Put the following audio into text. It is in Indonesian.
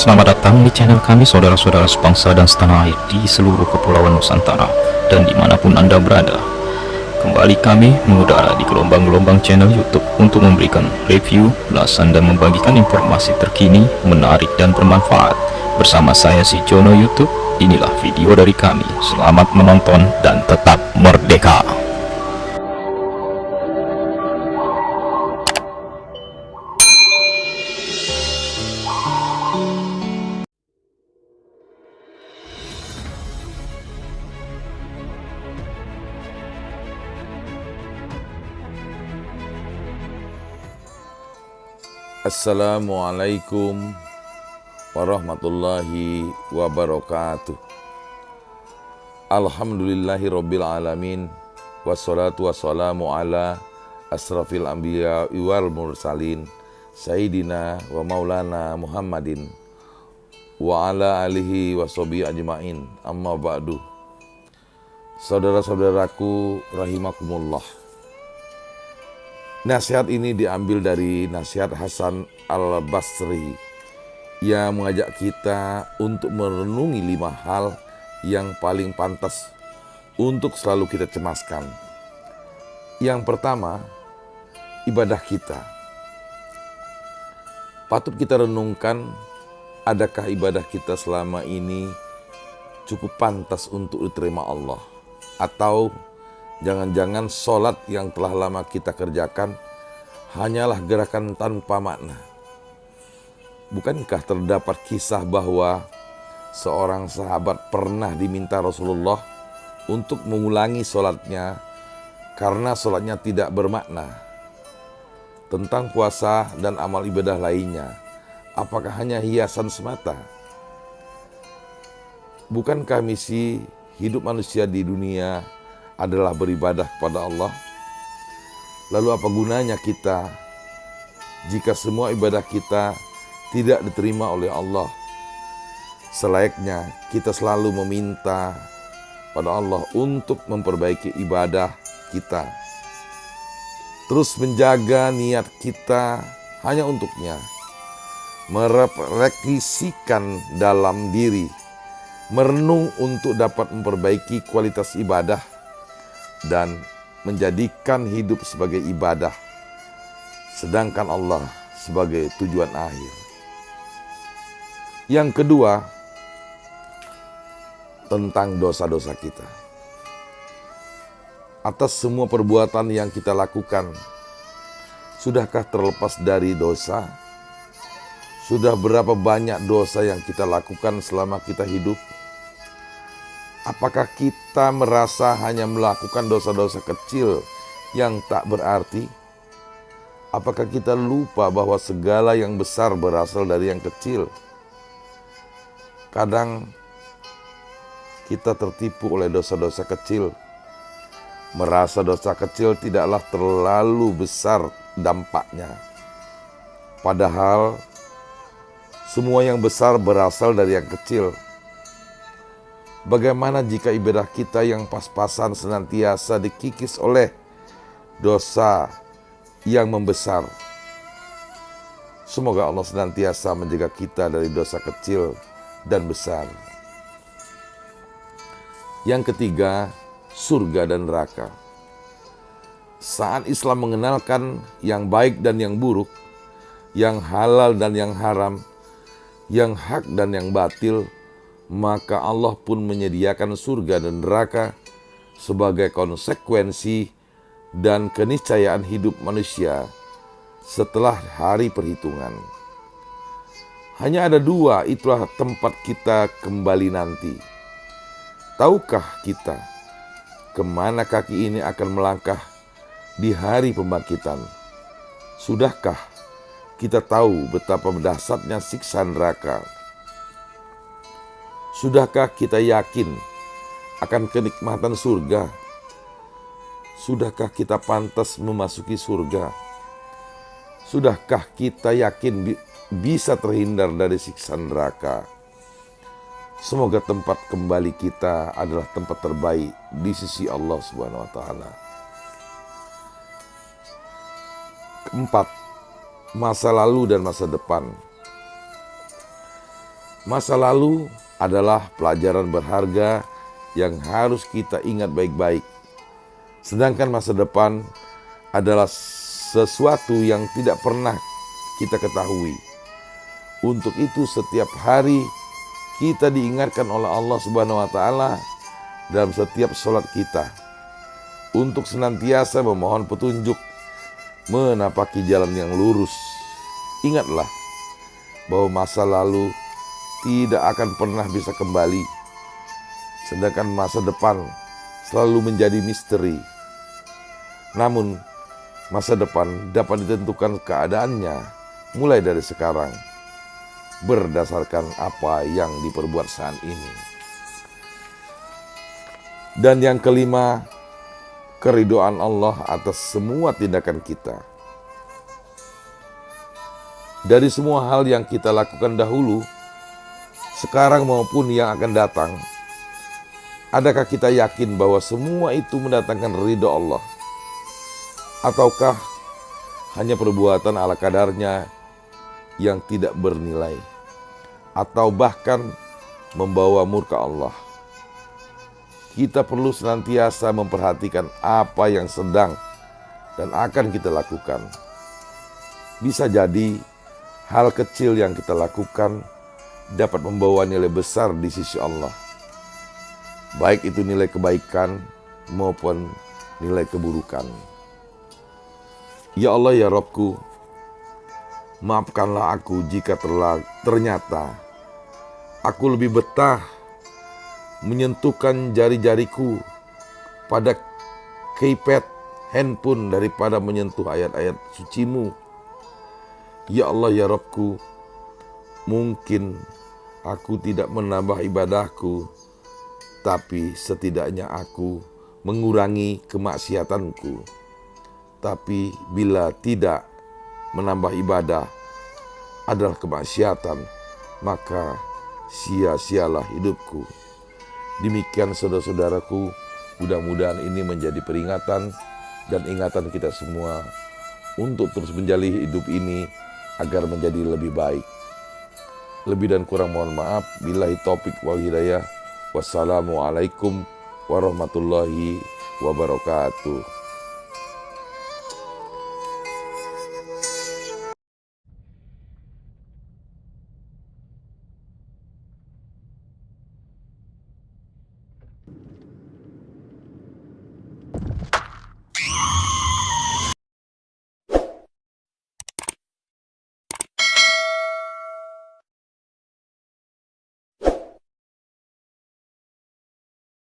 Selamat datang di channel kami saudara-saudara sebangsa dan setanah air di seluruh kepulauan Nusantara dan dimanapun Anda berada. Kembali kami mengudara di gelombang-gelombang channel YouTube untuk memberikan review, ulasan dan membagikan informasi terkini, menarik dan bermanfaat. Bersama saya si Jono YouTube, inilah video dari kami. Selamat menonton dan tetap merdeka. Assalamualaikum warahmatullahi wabarakatuh. Alhamdulillahirabbil alamin, wassalatu wassalamu ala asrafil anbiya wal mursalin, sayyidina wa maulana Muhammadin wa ala alihi washabihi ajmain. Amma ba'du. Saudara-saudaraku rahimakumullah, nasihat ini diambil dari nasihat Hasan al-Basri yang mengajak kita untuk merenungi 5 hal yang paling pantas untuk selalu kita cemaskan. Yang pertama, ibadah kita. Patut kita renungkan, adakah ibadah kita selama ini cukup pantas untuk diterima Allah? Atau jangan-jangan sholat yang telah lama kita kerjakan hanyalah gerakan tanpa makna. Bukankah terdapat kisah bahwa seorang sahabat pernah diminta Rasulullah untuk mengulangi sholatnya karena sholatnya tidak bermakna? Tentang puasa dan amal ibadah lainnya, apakah hanya hiasan semata? Bukankah misi hidup manusia di dunia adalah beribadah kepada Allah? Lalu apa gunanya kita jika semua ibadah kita tidak diterima oleh Allah? Selayaknya kita selalu meminta pada Allah untuk memperbaiki ibadah kita, terus menjaga niat kita hanya untuknya, merefleksikan dalam diri, merenung untuk dapat memperbaiki kualitas ibadah dan menjadikan hidup sebagai ibadah, sedangkan Allah sebagai tujuan akhir. Yang kedua, tentang dosa-dosa kita. Atas semua perbuatan yang kita lakukan, sudahkah terlepas dari dosa? Sudah berapa banyak dosa yang kita lakukan selama kita hidup? Apakah kita merasa hanya melakukan dosa-dosa kecil yang tak berarti? Apakah kita lupa bahwa segala yang besar berasal dari yang kecil? Kadang kita tertipu oleh dosa-dosa kecil, merasa dosa kecil tidaklah terlalu besar dampaknya. Padahal semua yang besar berasal dari yang kecil. Bagaimana jika ibadah kita yang pas-pasan senantiasa dikikis oleh dosa yang membesar? Semoga Allah senantiasa menjaga kita dari dosa kecil dan besar. Yang ketiga, surga dan neraka. Saat Islam mengenalkan yang baik dan yang buruk, yang halal dan yang haram, yang hak dan yang batil, maka Allah pun menyediakan surga dan neraka sebagai konsekuensi dan keniscayaan hidup manusia setelah hari perhitungan. Hanya ada 2, itulah tempat kita kembali nanti. Tahukah kita kemana kaki ini akan melangkah di hari pembangkitan? Sudahkah kita tahu betapa dahsyatnya siksa neraka? Sudahkah kita yakin akan kenikmatan surga? Sudahkah kita pantas memasuki surga? Sudahkah kita yakin bisa terhindar dari siksa neraka? Semoga tempat kembali kita adalah tempat terbaik di sisi Allah Subhanahu wa taala. Keempat, masa lalu dan masa depan. Masa lalu adalah pelajaran berharga yang harus kita ingat baik-baik. Sedangkan masa depan adalah sesuatu yang tidak pernah kita ketahui. Untuk itu setiap hari kita diingatkan oleh Allah Subhanahu wa taala dalam setiap sholat kita untuk senantiasa memohon petunjuk menapaki jalan yang lurus. Ingatlah bahwa masa lalu tidak akan pernah bisa kembali, sedangkan masa depan selalu menjadi misteri. Namun masa depan dapat ditentukan keadaannya mulai dari sekarang, berdasarkan apa yang diperbuat saat ini. Dan yang kelima, keridhaan Allah atas semua tindakan kita. Dari semua hal yang kita lakukan dahulu, sekarang maupun yang akan datang, adakah kita yakin bahwa semua itu mendatangkan ridho Allah? Ataukah hanya perbuatan ala kadarnya yang tidak bernilai, atau bahkan membawa murka Allah? Kita perlu senantiasa memperhatikan apa yang sedang dan akan kita lakukan. Bisa jadi hal kecil yang kita lakukan dapat membawa nilai besar di sisi Allah, baik itu nilai kebaikan maupun nilai keburukan. Ya Allah ya Rabbku, maafkanlah aku jika ternyata aku lebih betah menyentuhkan jari-jariku pada keypad handphone daripada menyentuh ayat-ayat suci-Mu. Ya Allah ya Rabbku, mungkin aku tidak menambah ibadahku, tapi setidaknya aku mengurangi kemaksiatanku. Tapi bila tidak menambah ibadah adalah kemaksiatan, maka sia-sialah hidupku. Demikian saudara-saudaraku, mudah-mudahan ini menjadi peringatan dan ingatan kita semua untuk terus menjalani hidup ini agar menjadi lebih baik. Lebih dan kurang mohon maaf. Billahi taufik wal hidayah. Wassalamualaikum warahmatullahi wabarakatuh.